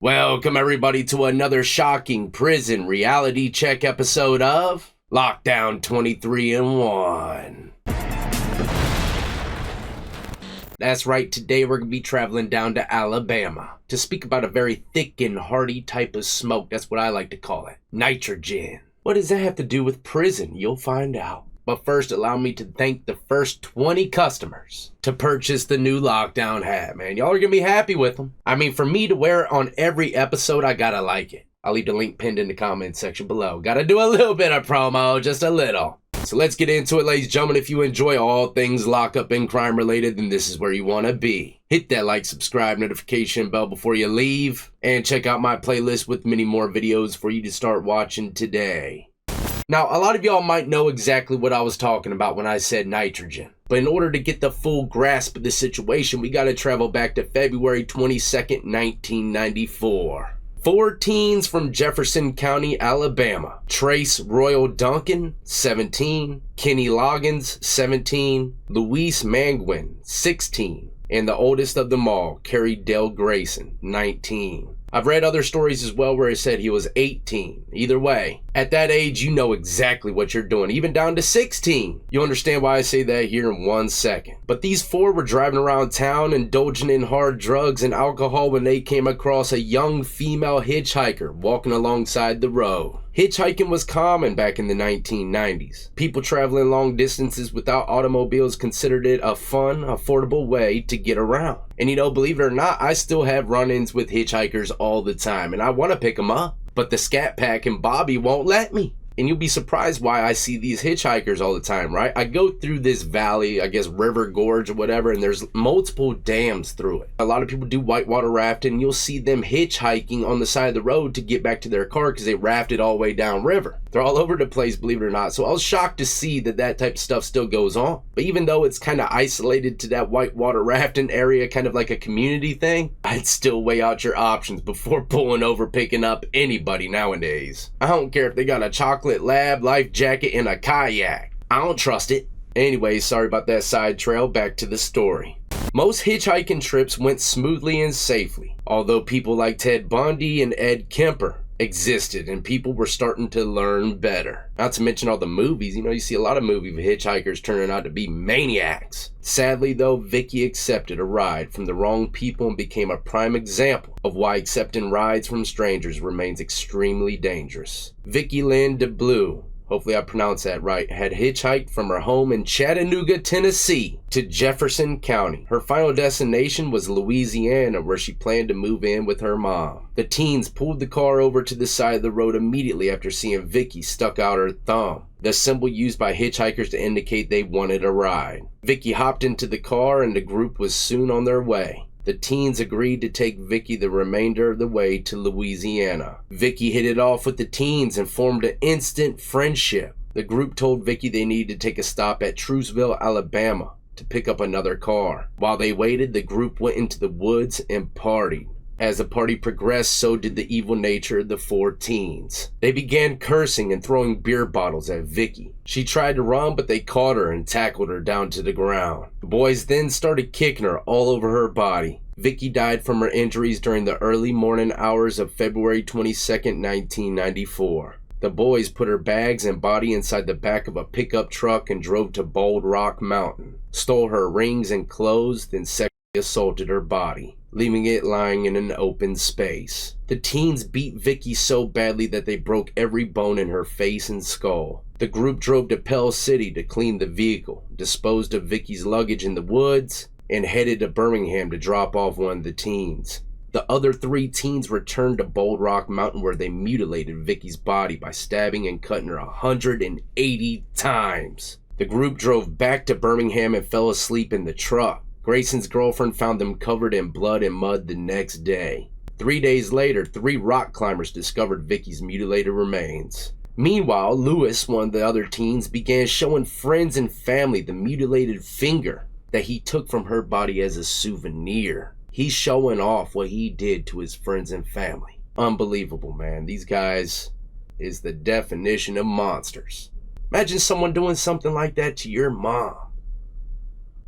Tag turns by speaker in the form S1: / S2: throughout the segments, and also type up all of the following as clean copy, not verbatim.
S1: Welcome everybody to another shocking prison reality check episode of Lockdown 23 and 1. That's right, today we're going to be traveling down to Alabama to speak about a very thick and hearty type of smoke. That's what I like to call it. Nitrogen. What does that have to do with prison? You'll find out. But first, allow me to thank the first 20 customers to purchase the new Lockdown hat, man. Y'all are going to be happy with them. I mean, for me to wear it on every episode, I gotta like it. I'll leave the link pinned in the comment section below. Gotta do a little bit of promo, just a little. So let's get into it, ladies and gentlemen. If you enjoy all things lockup and crime related, then this is where you want to be. Hit that like, subscribe, notification bell before you leave, and check out my playlist with many more videos for you to start watching today. Now, a lot of y'all might know exactly what I was talking about when I said nitrogen. But in order to get the full grasp of the situation, we gotta travel back to February 22nd, 1994. 4 teens from Jefferson County, Alabama. Trace Royal Duncan, 17. Kenny Loggins, 17. Luis Manguin, 16. And the oldest of them all, Carrie Dale Grayson, 19. I've read other stories as well where it said he was 18. Either way, at that age, you know exactly what you're doing, even down to 16. You'll understand why I say that here in 1 second. But these 4 were driving around town, indulging in hard drugs and alcohol when they came across a young female hitchhiker walking alongside the road. Hitchhiking was common back in the 1990s. People traveling long distances without automobiles considered it a fun, affordable way to get around. And you know, believe it or not, I still have run-ins with hitchhikers all the time, and I want to pick them up, but the Scat Pack and Bobby won't let me. And you'll be surprised why I see these hitchhikers all the time, right? I go through this valley, I guess River Gorge or whatever, and there's multiple dams through it. A lot of people do whitewater rafting, and you'll see them hitchhiking on the side of the road to get back to their car because they rafted all the way down river. They're all over the place, believe it or not. So I was shocked to see that that type of stuff still goes on. But even though it's kind of isolated to that whitewater rafting area, kind of like a community thing, I'd still weigh out your options before pulling over picking up anybody nowadays. I don't care if they got a chocolate lab, life jacket, and a kayak. I don't trust it. Anyway, sorry about that side trail. Back to the story. Most hitchhiking trips went smoothly and safely, although people like Ted Bundy and Ed Kemper existed and people were starting to learn better. Not to mention all the movies. You know, you see a lot of movies of hitchhikers turning out to be maniacs. Sadly though, Vicky accepted a ride from the wrong people and became a prime example of why accepting rides from strangers remains extremely dangerous. Vicky Lynn DeBlue, hopefully I pronounced that right, had hitchhiked from her home in Chattanooga, Tennessee to Jefferson County. Her final destination was Louisiana, where she planned to move in with her mom. The teens pulled the car over to the side of the road immediately after seeing Vicky stuck out her thumb, the symbol used by hitchhikers to indicate they wanted a ride. Vicky hopped into the car and the group was soon on their way. The teens agreed to take Vicky the remainder of the way to Louisiana. Vicky hit it off with the teens and formed an instant friendship. The group told Vicky they needed to take a stop at Truesville, Alabama to pick up another car. While they waited, the group went into the woods and partied. As the party progressed, so did the evil nature of the 4 teens. They began cursing and throwing beer bottles at Vicky. She tried to run, but they caught her and tackled her down to the ground. The boys then started kicking her all over her body. Vicky died from her injuries during the early morning hours of February 22nd, 1994. The boys put her bags and body inside the back of a pickup truck and drove to Bold Rock Mountain, stole her rings and clothes, then sexually assaulted her body, leaving it lying in an open space. The teens beat Vicky so badly that they broke every bone in her face and skull. The group drove to Pell City to clean the vehicle, disposed of Vicky's luggage in the woods, and headed to Birmingham to drop off one of the teens. The other 3 teens returned to Bold Rock Mountain where they mutilated Vicky's body by stabbing and cutting her 180 times. The group drove back to Birmingham and fell asleep in the truck. Grayson's girlfriend found them covered in blood and mud the next day. 3 days later, 3 rock climbers discovered Vicky's mutilated remains. Meanwhile, Lewis, one of the other teens, began showing friends and family the mutilated finger that he took from her body as a souvenir. He's showing off what he did to his friends and family. Unbelievable, man. These guys is the definition of monsters. Imagine someone doing something like that to your mom.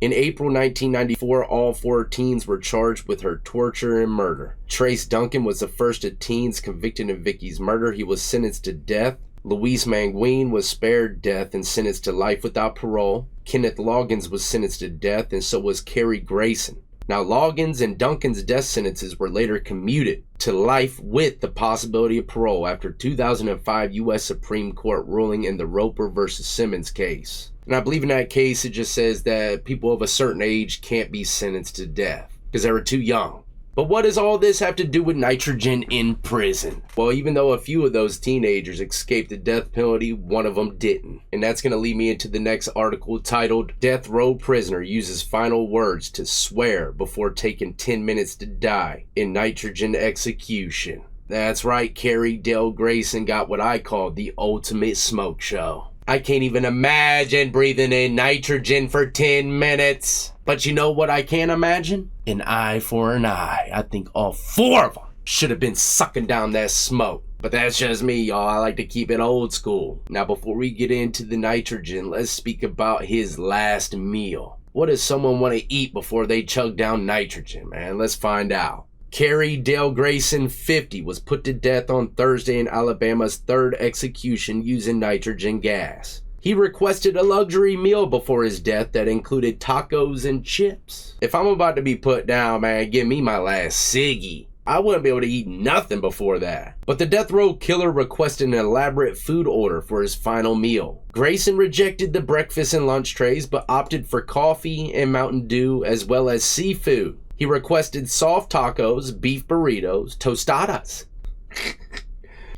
S1: In April 1994, all 4 teens were charged with her torture and murder. Trace Duncan was the first of teens convicted in Vicky's murder. He was sentenced to death. Louise Manguin was spared death and sentenced to life without parole. Kenneth Loggins was sentenced to death, and so was Carrie Grayson. Now, Loggins and Duncan's death sentences were later commuted to life with the possibility of parole after 2005 U.S. Supreme Court ruling in the Roper versus Simmons case. And I believe in that case, it just says that people of a certain age can't be sentenced to death because they were too young. But what does all this have to do with nitrogen in prison? Well, even though a few of those teenagers escaped the death penalty, one of them didn't. And that's going to lead me into the next article titled, Death Row Prisoner Uses Final Words to Swear Before Taking 10 Minutes to Die in Nitrogen Execution. That's right, Carrie Dale Grayson got what I call the ultimate smoke show. I can't even imagine breathing in nitrogen for 10 minutes. But you know what I can imagine? An eye for an eye. I think all 4 of them should have been sucking down that smoke. But that's just me, y'all. I like to keep it old school. Now, before we get into the nitrogen, let's speak about his last meal. What does someone want to eat before they chug down nitrogen, man? Let's find out. Carrie Dale Grayson, 50, was put to death on Thursday in Alabama's 3rd execution using nitrogen gas. He requested a luxury meal before his death that included tacos and chips. If I'm about to be put down, man, give me my last ciggy. I wouldn't be able to eat nothing before that. But the death row killer requested an elaborate food order for his final meal. Grayson rejected the breakfast and lunch trays, but opted for coffee and Mountain Dew as well as seafood. He requested soft tacos, beef burritos, tostadas,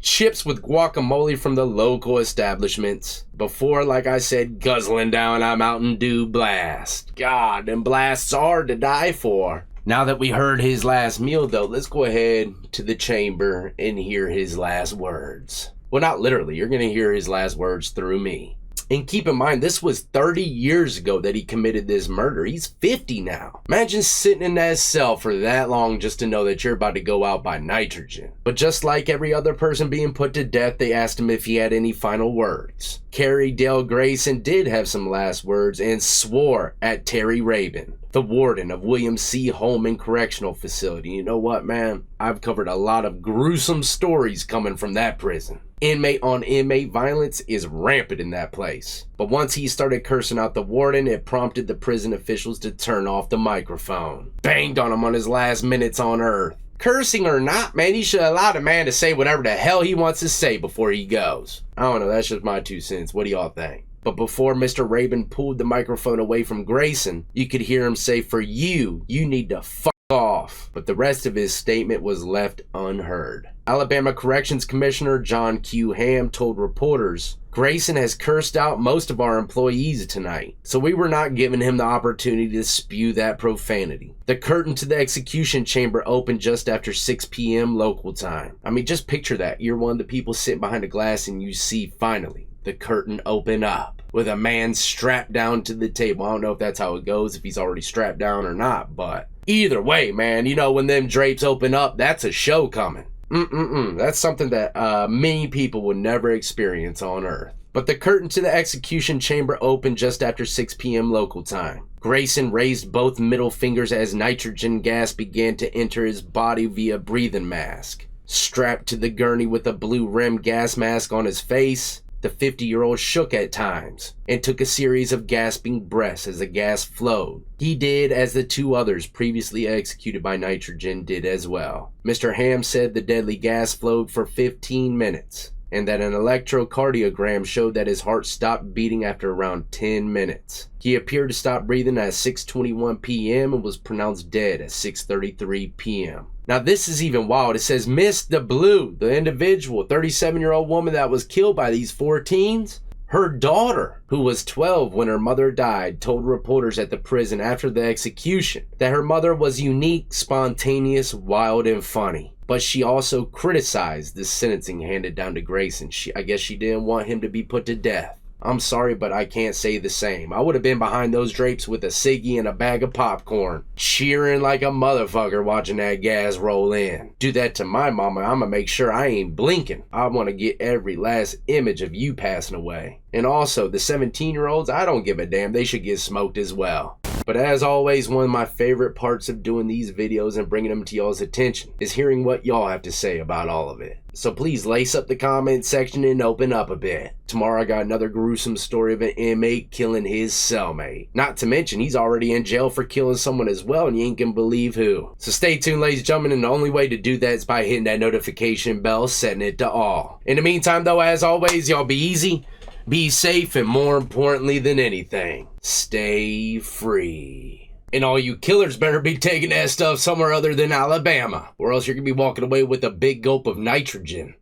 S1: chips with guacamole from the local establishments, before, like I said, guzzling down a Mountain Dew blast. God, them blasts are to die for. Now that we heard his last meal, though, let's go ahead to the chamber and hear his last words. Well, not literally. You're going to hear his last words through me. And keep in mind, this was 30 years ago that he committed this murder. He's 50 now. Imagine sitting in that cell for that long just to know that you're about to go out by nitrogen. But just like every other person being put to death, they asked him if he had any final words. Carrie Dale Grayson did have some last words and swore at Terry Rabin, the warden of William C. Holman Correctional Facility. You know what, man? I've covered a lot of gruesome stories coming from that prison. Inmate on inmate violence is rampant in that place. But once he started cursing out the warden, it prompted the prison officials to turn off the microphone. Banged on him on his last minutes on Earth. Cursing or not, man, he should allow the man to say whatever the hell he wants to say before he goes. I don't know, that's just my 2 cents. What do y'all think? But before Mr. Rabin pulled the microphone away from Grayson, you could hear him say, "For you need to fuck off." But the rest of his statement was left unheard. Alabama Corrections Commissioner John Q. Hamm told reporters, "Grayson has cursed out most of our employees tonight, so we were not giving him the opportunity to spew that profanity." The curtain to the execution chamber opened just after 6 p.m. local time. I mean, just picture that. You're one of the people sitting behind a glass and you see, finally, the curtain open up with a man strapped down to the table. I don't know if that's how it goes, if he's already strapped down or not, but either way, man, you know, when them drapes open up, that's a show coming. That's something that many people would never experience on Earth. But the curtain to the execution chamber opened just after 6 p.m. local time. Grayson raised both middle fingers as nitrogen gas began to enter his body via breathing mask. Strapped to the gurney with a blue rim gas mask on his face, the 50-year-old shook at times and took a series of gasping breaths as the gas flowed. He did as the 2 others previously executed by nitrogen did as well. Mr. Hamm said the deadly gas flowed for 15 minutes and that an electrocardiogram showed that his heart stopped beating after around 10 minutes. He appeared to stop breathing at 6:21 p.m. and was pronounced dead at 6:33 p.m. Now this is even wild. It says Miss the Blue, the individual, 37-year-old woman that was killed by these 4 teens, her daughter, who was 12 when her mother died, told reporters at the prison after the execution that her mother was unique, spontaneous, wild, and funny. But she also criticized the sentencing handed down to Grayson. I guess she didn't want him to be put to death. I'm sorry, but I can't say the same. I would have been behind those drapes with a ciggy and a bag of popcorn, cheering like a motherfucker watching that gas roll in. Do that to my mama, I'ma make sure I ain't blinking. I want to get every last image of you passing away. And also, the 17-year-olds, I don't give a damn. They should get smoked as well. But as always, one of my favorite parts of doing these videos and bringing them to y'all's attention is hearing what y'all have to say about all of it. So please lace up the comment section and open up a bit. Tomorrow I got another gruesome story of an inmate killing his cellmate. Not to mention he's already in jail for killing someone as well, and you ain't gonna believe who. So stay tuned, ladies and gentlemen, and the only way to do that is by hitting that notification bell, setting it to all. In the meantime though, as always, y'all be easy, be safe, and more importantly than anything, stay free. And all you killers better be taking that stuff somewhere other than Alabama, or else you're gonna be walking away with a big gulp of nitrogen.